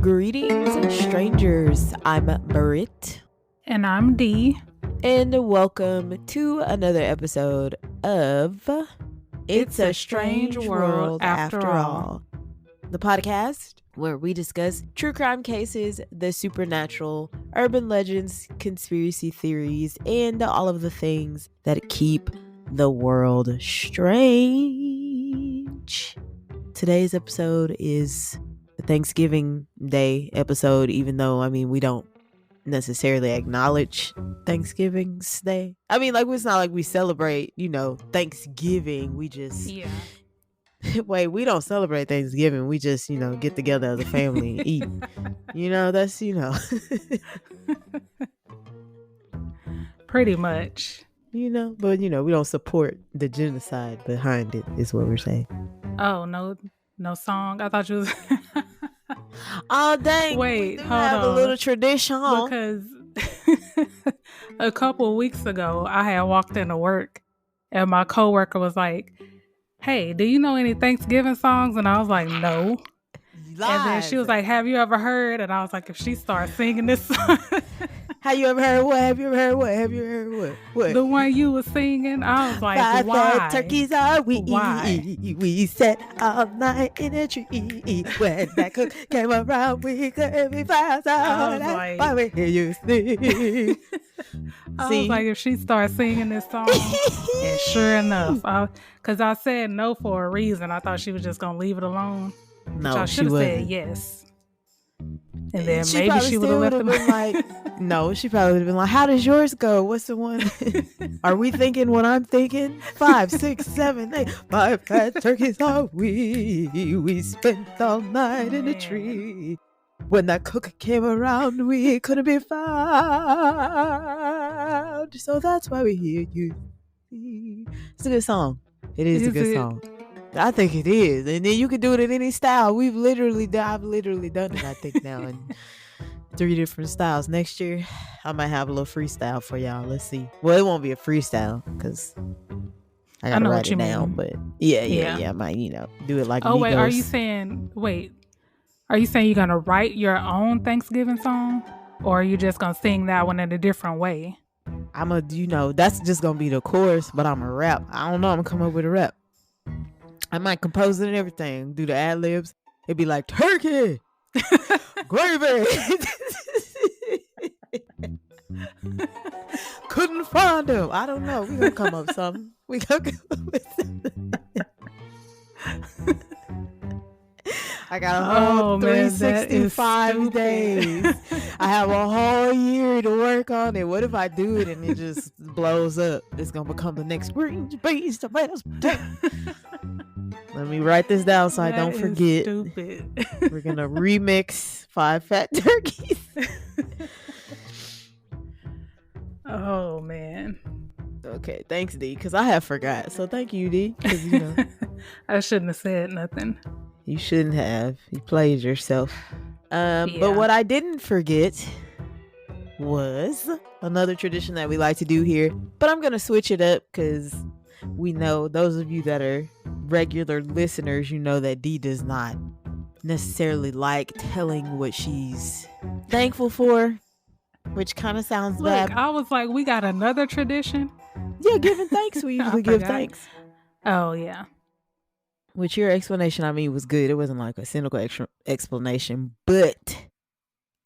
Greetings, strangers. I'm Marit. And I'm Dee. And welcome to another episode of It's a Strange World After All. The podcast where we discuss true crime cases, the supernatural, urban legends, conspiracy theories, and all of the things that keep the world strange. Today's episode is the Thanksgiving Day episode, even though, we don't necessarily acknowledge Thanksgiving's Day. It's not like we celebrate, Thanksgiving. We just... Yeah. Wait, we don't celebrate Thanksgiving. We just, get together as a family and eat. That's, Pretty much. But, we don't support the genocide behind it, is what we're saying. Oh, no song. I thought you was... Oh, dang. Wait, we hold have on. a little tradition. Because a couple of weeks ago, I had walked into work and my coworker was like, "Hey, do you know any Thanksgiving songs?" And I was like, "No." Lies. And then she was like, "Have you ever heard?" And I was like, if she starts singing this song. Have you ever heard what? Have you ever heard what? Have you ever heard what? What? The one you was singing? I was like, Five why? fat turkeys are we? Why? We sat all night in a tree. When that cook came around, we couldn't be fast out. I was like, why we hear you sing? I was like, if she starts singing this song, and sure enough, because I said no for a reason. I thought she was just going to leave it alone. No, I should have said yes. And then maybe she would have left been like, no, she probably would have been like, how does yours go? What's the one? Are we thinking what I'm thinking? 5, 6, 7, 8. 5 fat turkeys are we. We spent all night in a tree. When that cook came around, we couldn't be found. So that's why we hear you. It's a good song. It is a good song. I think it is. And then you can do it in any style. I've literally done it, I think, now in 3 different styles. Next year, I might have a little freestyle for y'all. Let's see. Well, it won't be a freestyle because I gotta write it down. But yeah, I might, do it like Oh, Migos. wait, are you saying you're gonna write your own Thanksgiving song? Or are you just gonna sing that one in a different way? That's just gonna be the chorus, but I'm a rap. I don't know, I'm gonna come up with a rap. I might compose it and everything, do the ad libs. It'd be like turkey, gravy. Couldn't find him. I don't know. We gonna come up with something. I got a whole 365 days. I have a whole year to work on it. What if I do it and it just blows up? It's gonna become the next green beans, tomatoes, potatoes. Let me write this down so I don't forget. Stupid. We're gonna remix 5 fat turkeys. Oh man. Okay, thanks D, because I have forgot. So thank you D, because I shouldn't have said nothing. You shouldn't have. You played yourself. But what I didn't forget was another tradition that we like to do here. But I'm gonna switch it up because we know those of you that are regular listeners, that Dee does not necessarily like telling what she's thankful for, which kind of sounds bad. I was like, we got another tradition? Yeah, giving thanks. We usually give thanks. Oh, yeah. Which your explanation, was good. It wasn't like a cynical explanation, but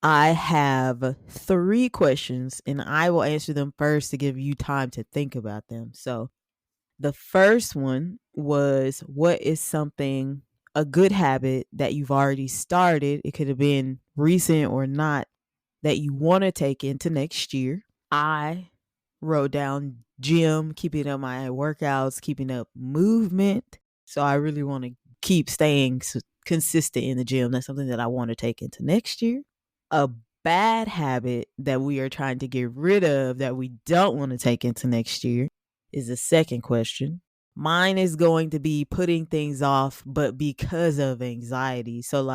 I have 3 questions and I will answer them first to give you time to think about them. So the first one was, what is a good habit that you've already started? It could have been recent or not, that you want to take into next year. I wrote down gym, keeping up my workouts, keeping up movement. So I really want to keep staying consistent in the gym. That's something that I want to take into next year. A bad habit that we are trying to get rid of that we don't want to take into next year is the second question. Mine is going to be putting things off, but because of anxiety. So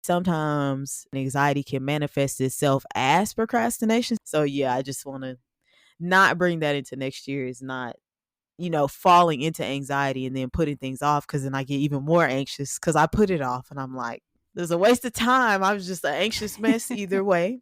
sometimes anxiety can manifest itself as procrastination. So yeah, I just want to not bring that into next year. Is not, falling into anxiety and then putting things off, because then I get even more anxious because I put it off and I'm like, It was a waste of time. I was just an anxious mess either way.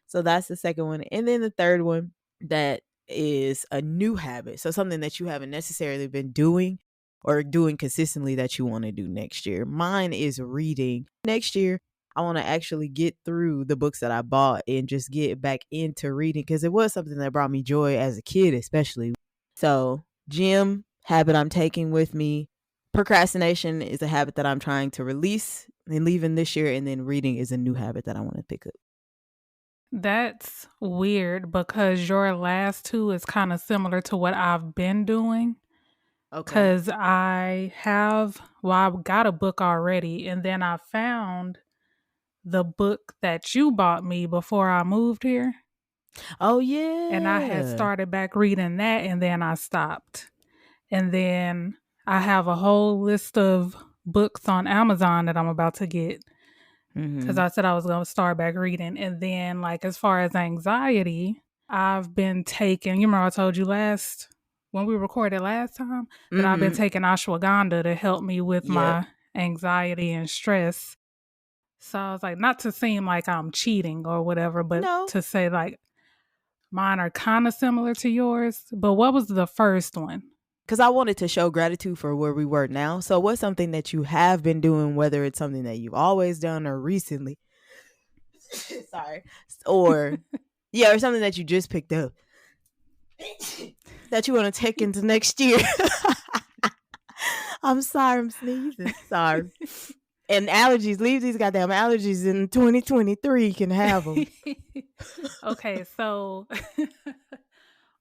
So that's the second one. And then the third one that is a new habit. So something that you haven't necessarily been doing or doing consistently that you want to do next year. Mine is reading. Next year, I want to actually get through the books that I bought and just get back into reading because it was something that brought me joy as a kid, especially. So, gym habit I'm taking with me. Procrastination is a habit that I'm trying to release and leaving this year. And then reading is a new habit that I want to pick up. That's weird because your last two is kind of similar to what I've been doing. Okay. Because I got a book already, and then I found the book that you bought me before I moved here. Oh, And I had yeah. started back reading that, and then I stopped. And then I have a whole list of books on Amazon that I'm about to get because I said I was going to start back reading. And then, like, as far as anxiety, I've been taking, you remember I told you when we recorded last time, that I've been taking ashwagandha to help me with Yep. my anxiety and stress. So I was like, not to seem like I'm cheating or whatever, but No, to say like mine are kind of similar to yours. But what was the first one? because I wanted to show gratitude for where we were now. So, what's something that you have been doing, whether it's something that you've always done or recently? Sorry. Or, yeah, or something that you just picked up that you want to take into next year. I'm sorry, I'm sneezing. Sorry. And allergies, leave these goddamn allergies in 2023. You can have them. Okay, so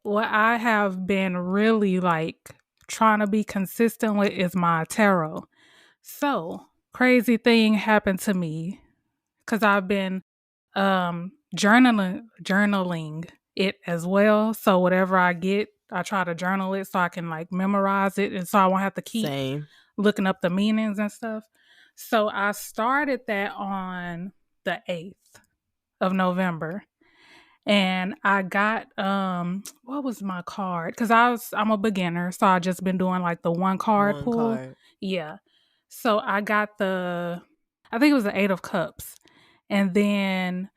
what I have been really like trying to be consistent with is my tarot. So, crazy thing happened to me because I've been journaling it as well. So whatever I get, I try to journal it so I can like memorize it and so I won't have to keep Same. looking up the meanings and stuff. So I started that on the 8th of November. And I got what was my card? Because I'm a beginner, so I just been doing like the one card One pull. card. Yeah. So I got I think it was the 8 of Cups. And then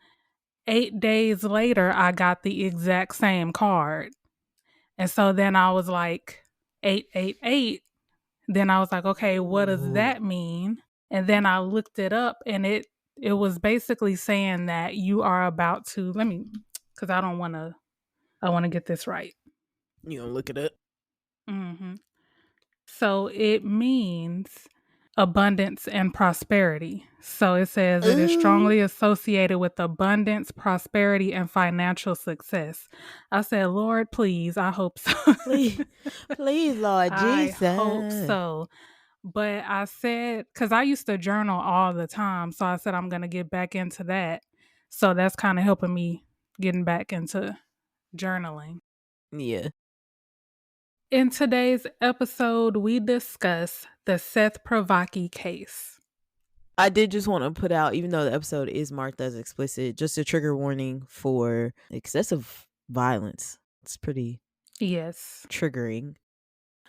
8 days later I got the exact same card. And so then I was like 888. Then I was like, okay, what does Ooh. that mean? And then I looked it up and it was basically saying that you are about to because I want to get this right. You gonna look it up? hmm So it means abundance and prosperity. So it says it is Ooh. strongly associated with abundance, prosperity, and financial success. I said, Lord, please, I hope so. Please, please, Lord I hope Jesus. so. But I said, because I used to journal all the time. So I said, I'm going to get back into that. So that's kind of helping me getting back into journaling. Yeah. In today's episode, we discuss the Seth Privacky case. I did just want to put out, even though the episode is marked as explicit, just a trigger warning for excessive violence. It's pretty Yes. triggering.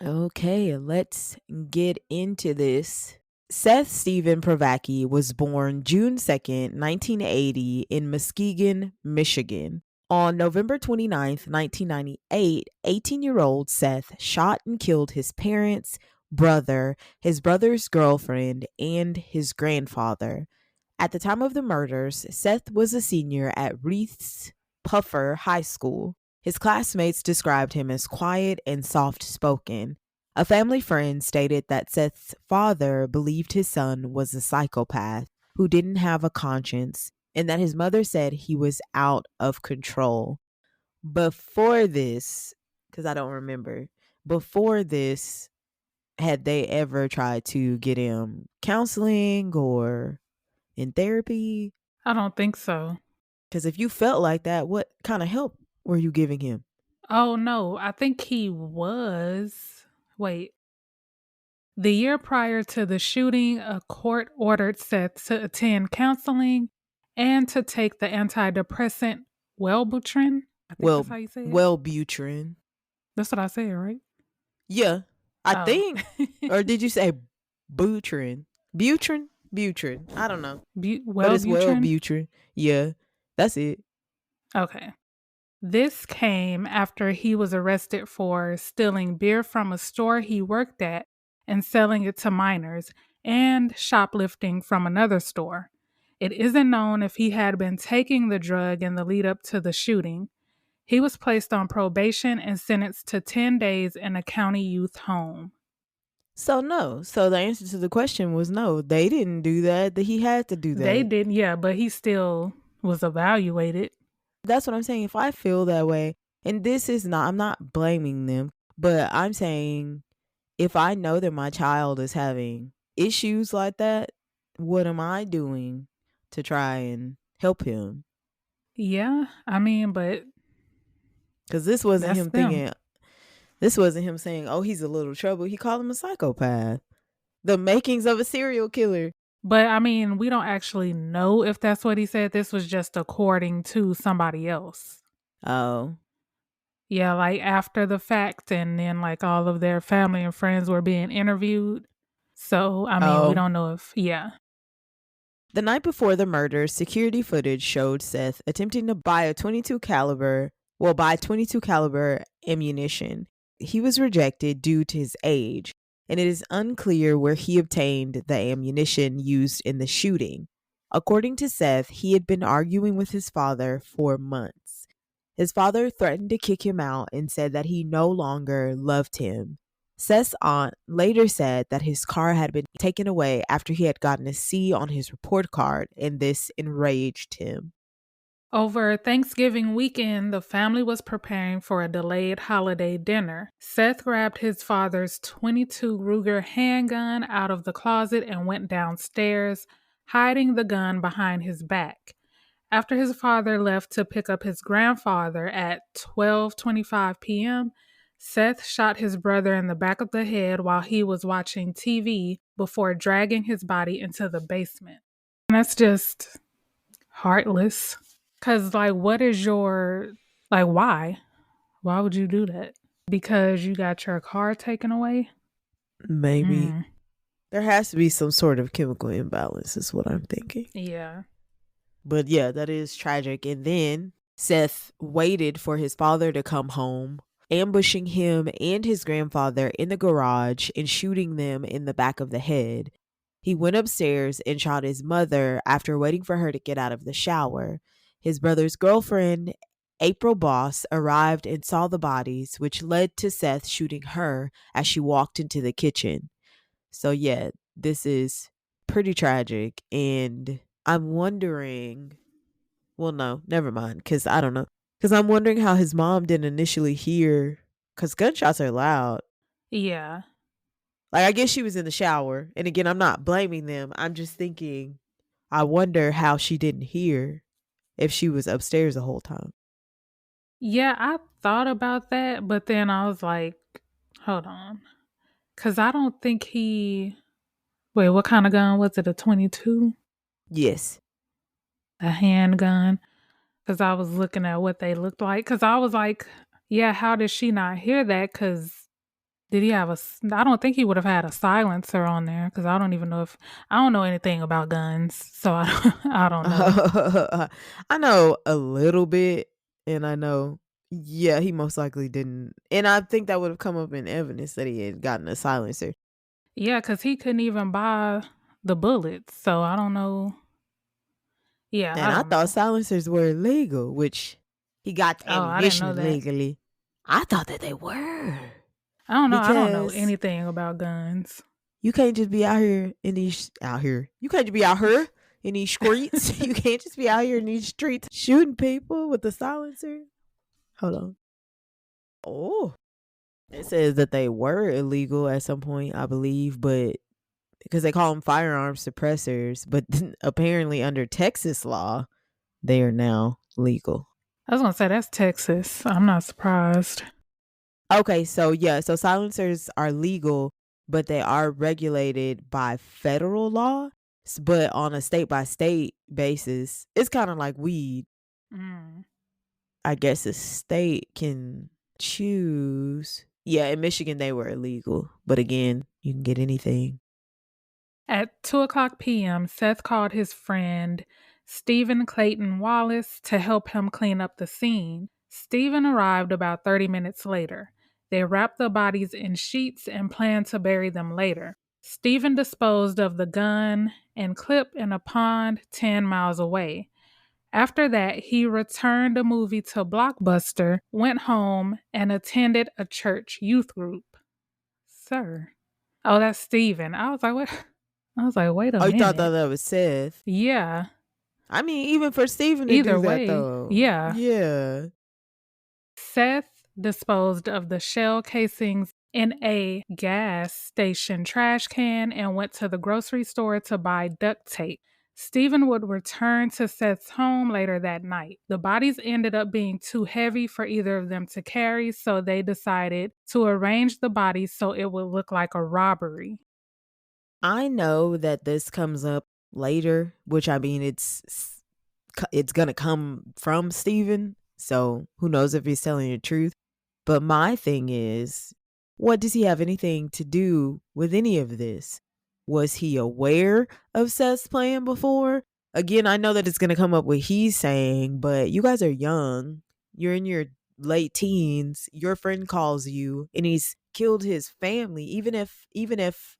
Okay, let's get into this. Seth Stephen Privacky was born June 2nd, 1980 in Muskegon, Michigan. On November 29th, 1998, 18-year-old Seth shot and killed his parents, brother, his brother's girlfriend, and his grandfather. At the time of the murders, Seth was a senior at Reeth's Puffer High School. His classmates described him as quiet and soft-spoken. A family friend stated that Seth's father believed his son was a psychopath who didn't have a conscience and that his mother said he was out of control. Before this, because I don't remember, before this, had they ever tried to get him counseling or in therapy? I don't think so. Because if you felt like that, what kind of help were you giving him? Oh, no. I think he was. Wait. The year prior to the shooting, a court ordered Seth to attend counseling and to take the antidepressant Wellbutrin. I think that's Well, how you say it. Wellbutrin. That's what I said, right? Yeah, I Oh. think. Or did you say Butrin? Butrin? Butrin. I don't know. But it's Wellbutrin? Wellbutrin. Yeah, that's it. Okay. This came after he was arrested for stealing beer from a store he worked at and selling it to minors, and shoplifting from another store. It isn't known if he had been taking the drug in the lead up to the shooting. He was placed on probation and sentenced to 10 days in a county youth home. So no. So the answer to the question was no. They didn't do that. That he had to do They that. didn't, yeah, but he still was evaluated. That's what I'm saying. If I feel that way, and this is not, I'm not blaming them, but I'm saying if I know that my child is having issues like that, what am I doing to try and help him? Yeah, I mean, but Because this wasn't that's him them. thinking, this wasn't him saying, oh, he's a little trouble. He called him a psychopath. The makings of a serial killer. But I mean, we don't actually know if that's what he said. This was just according to somebody else. Oh. Yeah, like after the fact, and then like all of their family and friends were being interviewed. So, I mean, we Oh. don't know if, yeah. The night before the murder, security footage showed Seth attempting to buy 22 caliber ammunition. He was rejected due to his age, and it is unclear where he obtained the ammunition used in the shooting. According to Seth, he had been arguing with his father for months. His father threatened to kick him out and said that he no longer loved him. Seth's aunt later said that his car had been taken away after he had gotten a C on his report card, and this enraged him. Over Thanksgiving weekend, the family was preparing for a delayed holiday dinner. Seth grabbed his father's 22 Ruger handgun out of the closet and went downstairs, hiding the gun behind his back. After his father left to pick up his grandfather at 12:25 p.m., Seth shot his brother in the back of the head while he was watching TV before dragging his body into the basement. And that's just heartless. Cause like, what is your, like, why? Why would you do that? Because you got your car taken away? Maybe. There has to be some sort of chemical imbalance, is what I'm thinking. Yeah. But yeah, that is tragic. And then Seth waited for his father to come home, ambushing him and his grandfather in the garage and shooting them in the back of the head. He went upstairs and shot his mother after waiting for her to get out of the shower. His brother's girlfriend, April Boss, arrived and saw the bodies, which led to Seth shooting her as she walked into the kitchen. So yeah, this is pretty tragic. And I'm wondering, well, no, never mind, because I don't know. Because I'm wondering how his mom didn't initially hear, because gunshots are loud. Yeah. Like, I guess she was in the shower. And again, I'm not blaming them. I'm just thinking, I wonder how she didn't hear if she was upstairs the whole time. Yeah, I thought about that, but then I was like, hold on. Cause I don't think he, wait, what kind of gun was it? A 22? Yes. A handgun? Cause I was looking at what they looked like. Cause I was like, yeah, how did she not hear that? Cause did he have I don't think he would have had a silencer on there. Cause I don't even know if, I don't know anything about guns. So I don't know. I know a little bit, and I know, yeah, he most likely didn't. And I think that would have come up in evidence that he had gotten a silencer. Yeah, cause he couldn't even buy the bullets. So I don't know. Yeah, I And I don't thought know. silencers were illegal, which he got Oh, I didn't ammunition know that. illegally. I thought that they were. I don't know. I don't know Because anything about guns. you can't just be out here in these out here. You can't just be out here in these streets. You can't just be out here in these streets shooting people with a silencer. Hold on. Oh. It says that they were illegal at some point, I believe, but because they call them firearm suppressors, but apparently under Texas law, they are now legal. I was gonna say that's Texas. I'm not surprised. Okay, so yeah, so silencers are legal, but they are regulated by federal law, but on a state by state basis. It's kind of like weed. Mm. I guess a state can choose. Yeah, in Michigan they were illegal, but again, you can get anything. At 2:00 p.m., Seth called his friend Stephen Clayton Wallace to help him clean up the scene. Stephen arrived about 30 minutes later. They wrapped the bodies in sheets and planned to bury them later. Stephen disposed of the gun and clip in a pond 10 miles away. After that, he returned a movie to Blockbuster, went home, and attended a church youth group. Sir. Oh, that's Stephen. I was like, what? I was like, wait a Oh, you minute. thought that was Seth? Yeah. I mean, even for Steven to Either do that, way, though. yeah. Yeah. Seth disposed of the shell casings in a gas station trash can and went to the grocery store to buy duct tape. Stephen would return to Seth's home later that night. The bodies ended up being too heavy for either of them to carry, so they decided to arrange the bodies so it would look like a robbery. I know that this comes up later, which I mean, it's gonna come from Steven, so who knows if he's telling the truth. But my thing is, what does he have anything to do with any of this? Was he aware of Seth's plan before? Again, I know that it's gonna come up with he's saying, but you guys are young. You're in your late teens. Your friend calls you and he's killed his family. Even if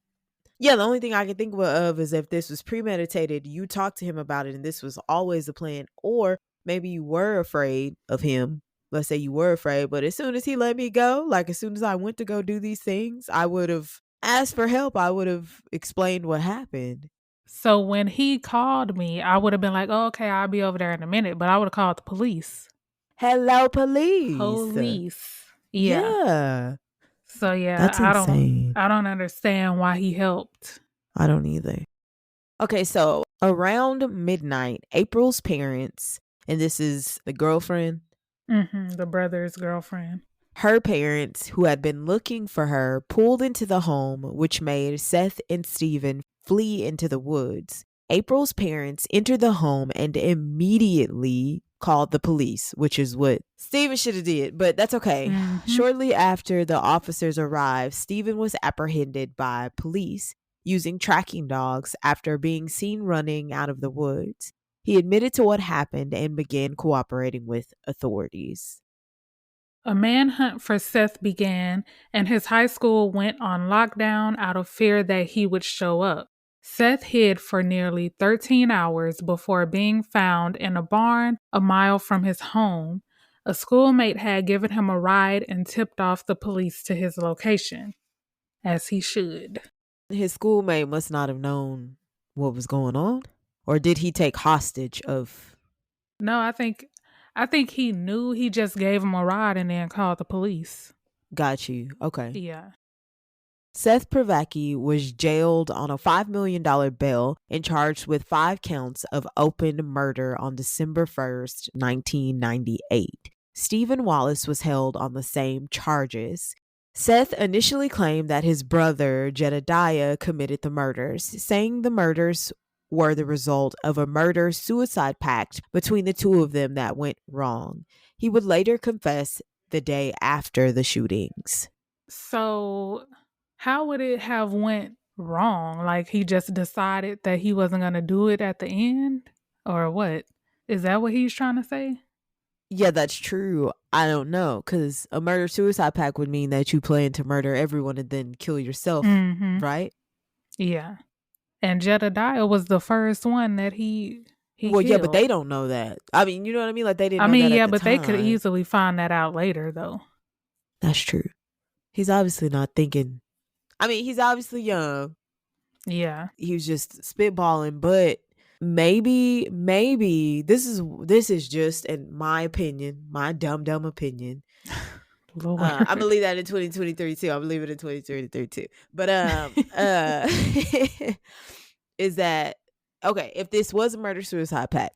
yeah, the only thing I can think of is if this was premeditated, you talked to him about it and this was always the plan, or maybe you were afraid of him. Let's say you were afraid, but as soon as he let me go, like as soon as I went to go do these things, I would have asked for help. I would have explained what happened. So when he called me, I would have been like, oh, okay, I'll be over there in a minute, but I would have called the police. Hello, police. Police. Yeah. Yeah. So yeah, That's insane. I don't understand why he helped. I don't either. Okay, so around midnight, April's parents, and this is the girlfriend, The brother's girlfriend. her parents, who had been looking for her, pulled into the home, which made Seth and Stephen flee into the woods. April's parents entered the home and immediately called the police, which is what Stephen should have did, but that's okay. Shortly after the officers arrived, Stephen was apprehended by police using tracking dogs after being seen running out of the woods. He admitted to what happened and began cooperating with authorities. A manhunt for Seth began, and his high school went on lockdown out of fear that he would show up. Seth hid for nearly 13 hours before being found in a barn a mile from his home. A schoolmate had given him a ride and tipped off the police to his location, as he should. His schoolmate must not have known what was going on, or did he take hostage of? No, I think he knew. He just gave him a ride and then called the police. Got you. Okay. Yeah. Seth Privacky was jailed on a $5 million bail and charged with 5 counts of open murder on December 1st, 1998. Stephen Wallace was held on the same charges. Seth initially claimed that his brother, Jedediah, committed the murders, saying the murders were the result of a murder-suicide pact between the two of them that went wrong. He would later confess the day after the shootings. So how would it have went wrong? Like he just decided that he wasn't going to do it at the end? Or what? Is that what he's trying to say? Yeah, that's true. I don't know, because a murder-suicide pact would mean that you plan to murder everyone and then kill yourself, right? Yeah. And Jedediah was the first one that he well, killed. Yeah, but they don't know that. I mean, you know what I mean? Like, they didn't know that at the but time. they could easily find that out later, though. That's true. He's obviously not thinking. I mean, he's obviously young. Yeah. He was just spitballing, but maybe this is just, in my opinion, my dumb opinion. I'm gonna leave that in 2023 too. I'm gonna leave it in 2023 too. But is that okay? If this was a murder-suicide pact,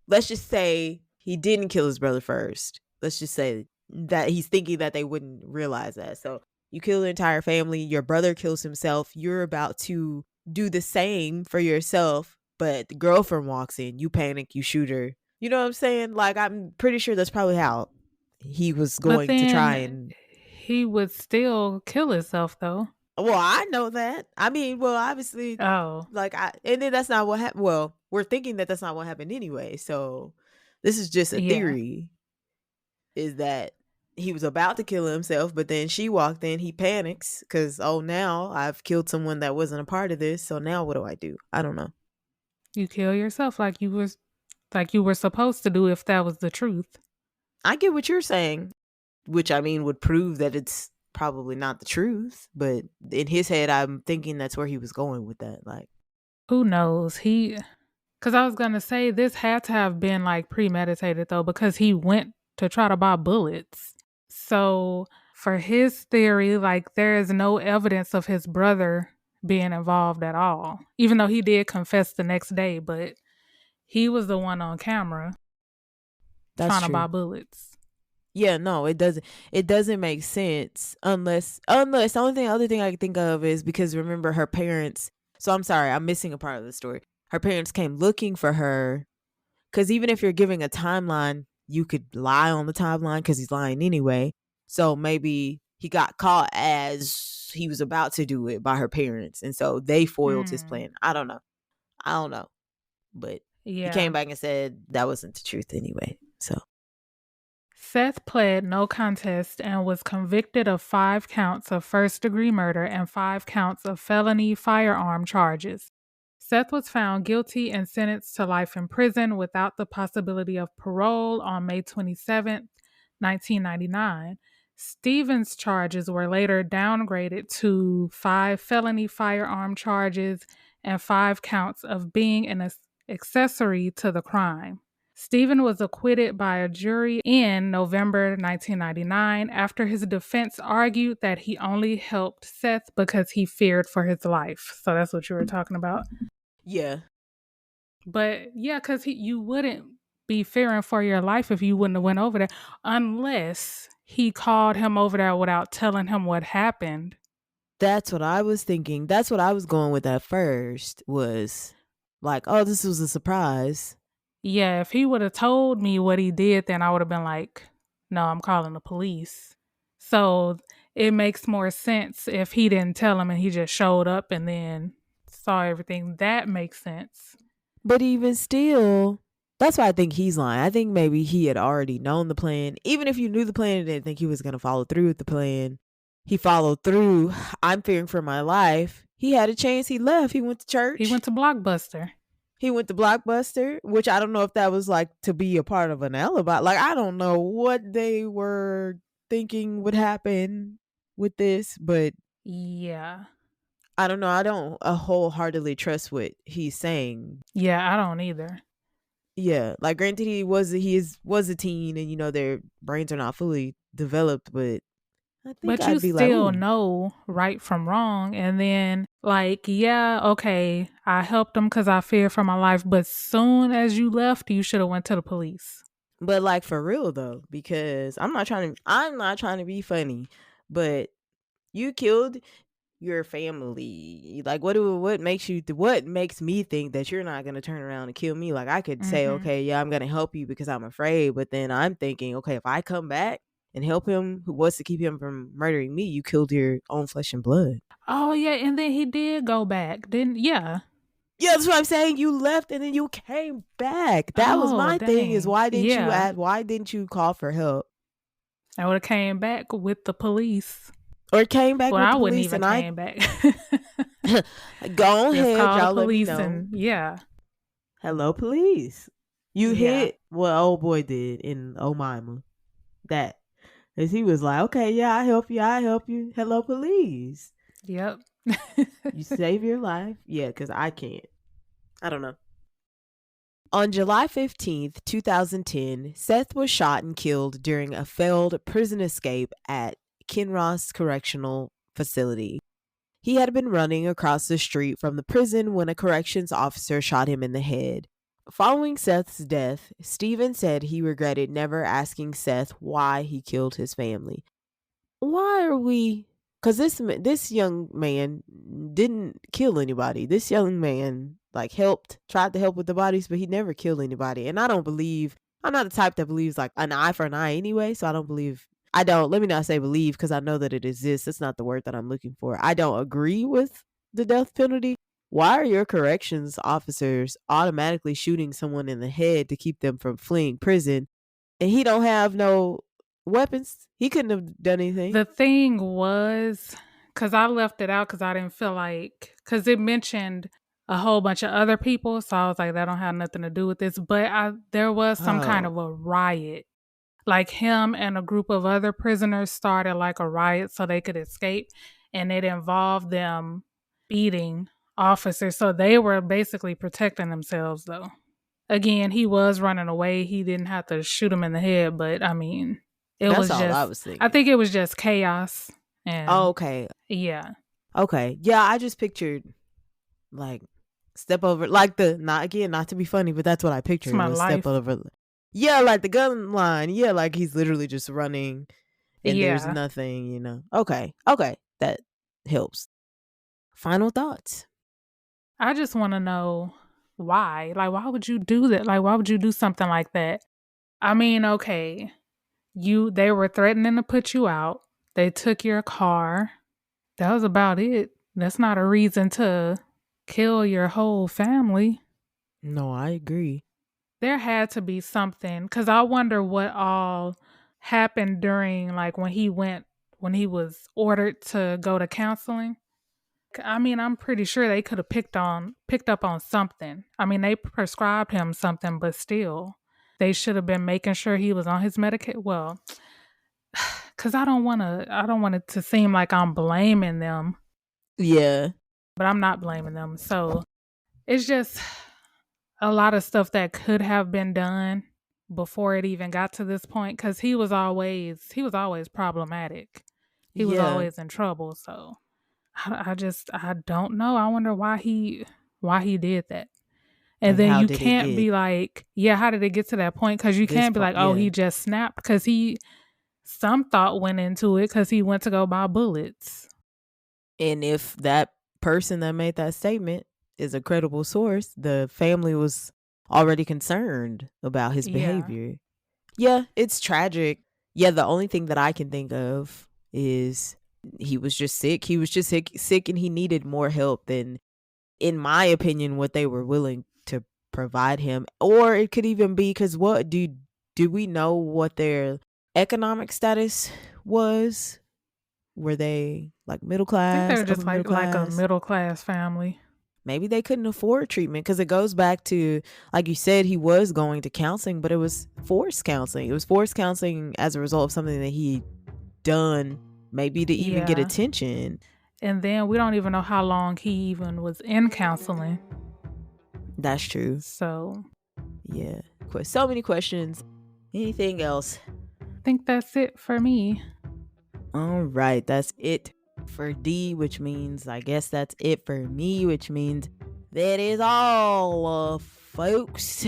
let's just say he didn't kill his brother first. Let's just say that he's thinking that they wouldn't realize that. So you kill the entire family, your brother kills himself, you're about to do the same for yourself, but the girlfriend walks in, you panic, you shoot her. You know what I'm saying? Like, I'm pretty sure that's probably how he was going to try and... He would still kill himself, though. Well, I know that. I mean, well, obviously, Oh, and then that's not what happened. Well, we're thinking that that's not what happened anyway. So this is just a yeah. theory, is that he was about to kill himself, but then she walked in, he panics because, oh, now I've killed someone that wasn't a part of this. So now what do I do? I don't know. You kill yourself like you were supposed to do if that was the truth. I get what you're saying, which I mean would prove that it's probably not the truth. But in his head, I'm thinking that's where he was going with that. Like, Who knows? Because I was going to say this had to have been like premeditated though, because he went to try to buy bullets. So for his theory, like there is no evidence of his brother being involved at all, even though he did confess the next day, but he was the one on camera that's trying to buy true. bullets. Yeah, no, it doesn't. It doesn't make sense unless the only other thing I can think of is because remember her parents. So I'm sorry, I'm missing a part of the story. Her parents came looking for her because even if you're giving a timeline, you could lie on the timeline because he's lying anyway. So maybe he got caught as he was about to do it by her parents, and so they foiled his Mm, plan. I don't know. I don't know, but he yeah. came back and said that wasn't the truth anyway. So Seth pled no contest and was convicted of 5 counts of first-degree murder and 5 counts of felony firearm charges. Seth was found guilty and sentenced to life in prison without the possibility of parole on May 27, 1999. Stevens' charges were later downgraded to 5 felony firearm charges and 5 counts of being an accessory to the crime. Stephen was acquitted by a jury in November 1999 after his defense argued that he only helped Seth because he feared for his life. So that's what you were talking about. yeah, But yeah, because you wouldn't be fearing for your life if you wouldn't have went over there unless he called him over there without telling him what happened. that's what I was thinking. That's what I was going with at first was like, oh, this was a surprise. Yeah, if he would have told me what he did, then I would have been like, no, I'm calling the police. So it makes more sense if he didn't tell him and he just showed up and then saw everything. That makes sense. But even still, that's why I think he's lying. I think maybe he had already known the plan. Even if you knew the plan and didn't think he was going to follow through with the plan, he followed through. I'm fearing for my life. He had a chance. He left. He went to He church. went to Blockbuster. He went to Blockbuster, which I don't know if that was like to be a part of an alibi. Like, I don't know what they were thinking would happen with this, but Yeah. I don't know. I don't wholeheartedly trust what he's saying. Yeah, I don't either. Yeah, like granted, was a teen, and their brains are not fully developed, but I think But you I'd be like, still ooh, know right from wrong. And then, like, yeah, okay, I helped him because I feared for my life. But soon as you left, you should have went to the police. but like for real though, because I'm not trying to be funny, but you killed your family. Like, what makes me think that you're not gonna turn around and kill me? Like, I could say, Mm-hmm. okay, yeah, I'm gonna help you because I'm afraid, but then I'm thinking, okay, if I come back and help him who wants to keep him from murdering me, you killed your own flesh and blood. Oh, yeah. And then he did go back. Didn't, yeah. Yeah, that's what I'm saying. You left and then you came back. That was Oh, my thing. Is dang. why didn't you Yeah. ask? Why didn't you call for help I would have came back with the police. or came back Well, with I the wouldn't police? even And I came back. go Just ahead, call the y'all. Let me police know. and yeah. Hello, police. You Yeah. hit what old boy did in Oh Mama. That as he was like, okay, yeah, I help you. I help you. Hello, police. Yep. You save your life. Yeah, because I can't. I don't know. On July 15th, 2010, Seth was shot and killed during a failed prison escape at Kinross Correctional Facility. He had been running across the street from the prison when a corrections officer shot him in the head. Following Seth's death, Steven said he regretted never asking Seth why he killed his family. Why are we? Because this young man didn't kill anybody. This young man tried to help with the bodies, but he never killed anybody. And I don't believe. I'm not the type that believes like an eye for an eye anyway. So I don't believe I don't, let me not say believe, because I know that it exists. That's not the word that I'm looking for. I don't agree with the death penalty. Why are your corrections officers automatically shooting someone in the head to keep them from fleeing prison? And he don't have no weapons. He couldn't have done anything. The thing was, because I left it out because I didn't feel like, because it mentioned a whole bunch of other people. So I was like, that don't have nothing to do with this. But there was some kind of a riot. Like him and a group of other prisoners started like a riot so they could escape. And it involved them beating officers. So they were basically protecting themselves though. Again, he was running away. He didn't have to shoot him in the head. But I mean, That's all I was thinking. I think it was just chaos. And okay. Yeah. Okay. Yeah, I just pictured like step over, like not to be funny, but that's what I pictured. It's my life. Step over. Yeah, like the gun line. Yeah, like he's literally just running and there's nothing, Okay. That helps. Final thoughts. I just want to know why. Like, why would you do that? Like, why would you do something like that? I mean, okay, they were threatening to put you out. They took your car. That was about it. That's not a reason to kill your whole family. No, I agree. There had to be something, because I wonder what all happened during, like, when he was ordered to go to counseling. I mean, I'm pretty sure they could have picked up on something. I mean, they prescribed him something, but still, they should have been making sure he was on his medication. Well, because I don't want it to seem like I'm blaming them. Yeah. But I'm not blaming them. So it's just a lot of stuff that could have been done before it even got to this point, because he was always problematic. He was always in trouble. So I don't know. I wonder why he did that. And then you can't be like, how did it get to that point? Because you can't be like, oh, he just snapped, because some thought went into it because he went to go buy bullets. And if that person that made that statement is a credible source, the family was already concerned about his behavior. Yeah, it's tragic. Yeah, the only thing that I can think of is he was just sick. He was just sick and he needed more help than, in my opinion, what they were willing to provide him. Or it could even be because what do we know what their economic status was? Were they like middle class? I think they were just like a middle class family. Maybe they couldn't afford treatment, because it goes back to, like you said, he was going to counseling, but it was forced counseling. It was forced counseling as a result of something that he done, maybe to even get attention. And then we don't even know how long he even was in counseling. That's true. So, yeah. So many questions. Anything else? I think that's it for me. All right. That's it for D, which means I guess that's it for me, which means that is all, folks.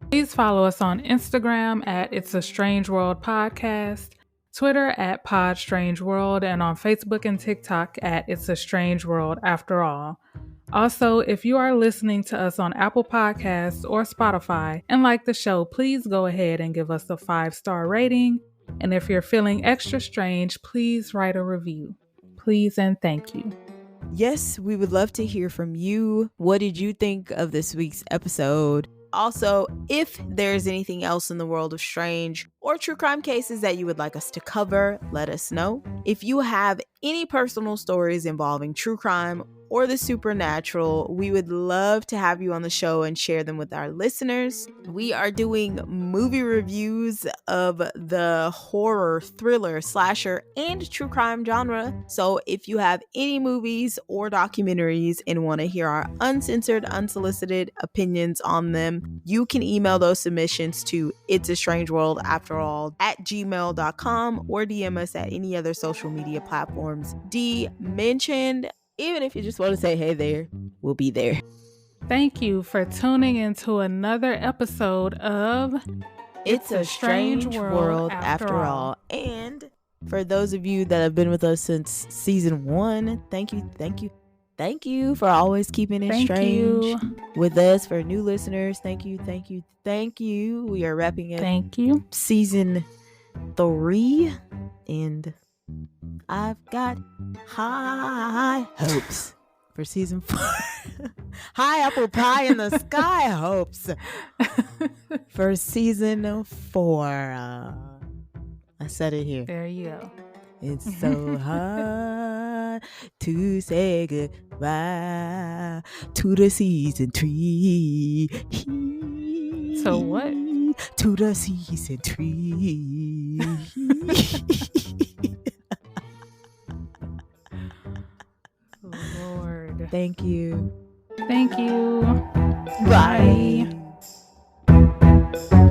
Please follow us on Instagram at It's a Strange World Podcast, Twitter at Pod Strange World, and on Facebook and TikTok at It's a Strange World After All. Also, if you are listening to us on Apple Podcasts or Spotify and like the show, please go ahead and give us a 5-star rating. And if you're feeling extra strange, please write a review. Please and thank you. Yes, we would love to hear from you. What did you think of this week's episode? Also, if there's anything else in the world of strange or true crime cases that you would like us to cover, let us know. If you have any personal stories involving true crime or the supernatural, we would love to have you on the show and share them with our listeners. We are doing movie reviews of the horror, thriller, slasher, and true crime genre. So if you have any movies or documentaries and want to hear our uncensored, unsolicited opinions on them, you can email those submissions to itsastrangeworldafterall@gmail.com or DM us at any other social media platforms D mentioned. Even if you just want to say, hey there, we'll be there. Thank you for tuning into another episode of It's a Strange World After All. And for those of you that have been with us since season 1, thank you for always keeping it strange with us. For new listeners, thank you. We are wrapping up season 3, and I've got high hopes for season 4. High apple pie in the sky hopes for season 4. I said it here. There you go. It's so hard to say goodbye to the season 3. So what? To the season 3. Lord. Thank you. Thank you. Bye. Bye.